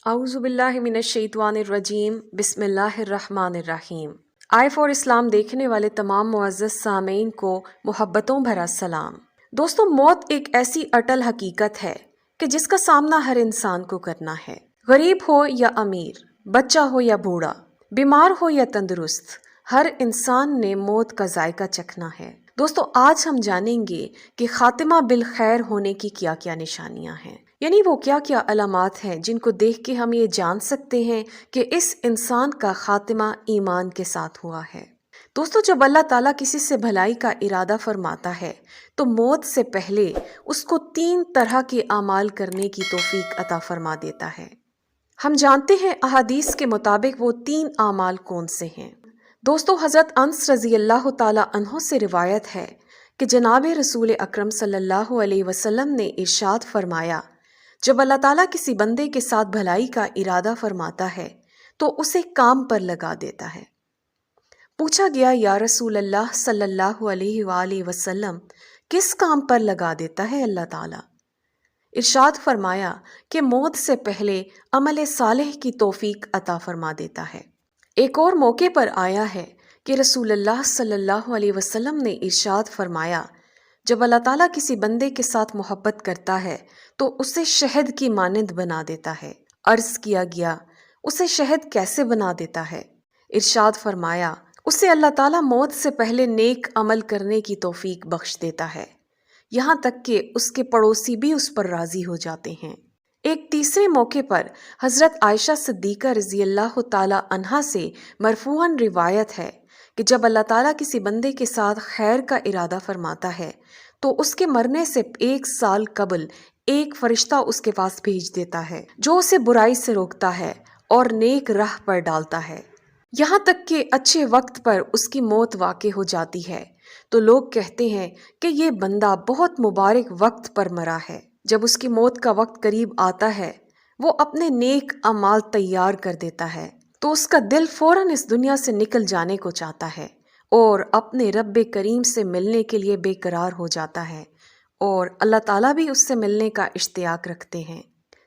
اعوذ باللہ من الشیطان الرجیم بسم اللہ الرحمن الرحیم۔ آئی فار اسلام دیکھنے والے تمام معزز سامعین کو محبتوں بھرا سلام۔ دوستو، موت ایک ایسی اٹل حقیقت ہے کہ جس کا سامنا ہر انسان کو کرنا ہے، غریب ہو یا امیر، بچہ ہو یا بوڑھا، بیمار ہو یا تندرست، ہر انسان نے موت کا ذائقہ چکھنا ہے۔ دوستو، آج ہم جانیں گے کہ خاتمہ بالخیر ہونے کی کیا کیا نشانیاں ہیں، یعنی وہ کیا کیا علامات ہیں جن کو دیکھ کے ہم یہ جان سکتے ہیں کہ اس انسان کا خاتمہ ایمان کے ساتھ ہوا ہے۔ دوستو، جب اللہ تعالیٰ کسی سے بھلائی کا ارادہ فرماتا ہے تو موت سے پہلے اس کو 3 طرح کے اعمال کرنے کی توفیق عطا فرما دیتا ہے۔ ہم جانتے ہیں احادیث کے مطابق وہ 3 اعمال کون سے ہیں۔ دوستو، حضرت انس رضی اللہ تعالیٰ عنہ سے روایت ہے کہ جناب رسول اکرم صلی اللہ علیہ وسلم نے ارشاد فرمایا، جب اللہ تعالیٰ کسی بندے کے ساتھ بھلائی کا ارادہ فرماتا ہے تو اسے کام پر لگا دیتا ہے۔ پوچھا گیا، یا رسول اللہ صلی اللہ علیہ وآلہ وسلم، کس کام پر لگا دیتا ہے اللہ تعالیٰ؟ ارشاد فرمایا کہ موت سے پہلے عمل صالح کی توفیق عطا فرما دیتا ہے۔ ایک اور موقع پر آیا ہے کہ رسول اللہ صلی اللہ علیہ وسلم نے ارشاد فرمایا، جب اللہ تعالیٰ کسی بندے کے ساتھ محبت کرتا ہے تو اسے شہد کی مانند بنا دیتا ہے۔ عرض کیا گیا، اسے شہد کیسے بنا دیتا ہے؟ ارشاد فرمایا، اسے اللہ تعالیٰ موت سے پہلے نیک عمل کرنے کی توفیق بخش دیتا ہے، یہاں تک کہ اس کے پڑوسی بھی اس پر راضی ہو جاتے ہیں۔ ایک تیسرے موقع پر حضرت عائشہ صدیقہ رضی اللہ تعالی عنہا سے مرفوعاً روایت ہے کہ جب اللہ تعالیٰ کسی بندے کے ساتھ خیر کا ارادہ فرماتا ہے تو اس کے مرنے سے 1 سال قبل ایک فرشتہ اس کے پاس بھیج دیتا ہے جو اسے برائی سے روکتا ہے اور نیک راہ پر ڈالتا ہے، یہاں تک کہ اچھے وقت پر اس کی موت واقع ہو جاتی ہے تو لوگ کہتے ہیں کہ یہ بندہ بہت مبارک وقت پر مرا ہے۔ جب اس کی موت کا وقت قریب آتا ہے، وہ اپنے نیک اعمال تیار کر دیتا ہے تو اس کا دل فوراً اس دنیا سے نکل جانے کو چاہتا ہے اور اپنے رب کریم سے ملنے کے لیے بے قرار ہو جاتا ہے، اور اللہ تعالیٰ بھی اس سے ملنے کا اشتیاق رکھتے ہیں۔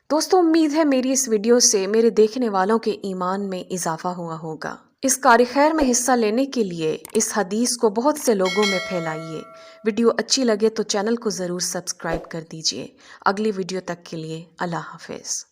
دوستو، امید ہے میری اس ویڈیو سے میرے دیکھنے والوں کے ایمان میں اضافہ ہوا ہوگا۔ اس کار خیر میں حصہ لینے کے لیے اس حدیث کو بہت سے لوگوں میں پھیلائیے۔ ویڈیو اچھی لگے تو چینل کو ضرور سبسکرائب کر دیجیے۔ اگلی ویڈیو تک کے لیے اللہ حافظ۔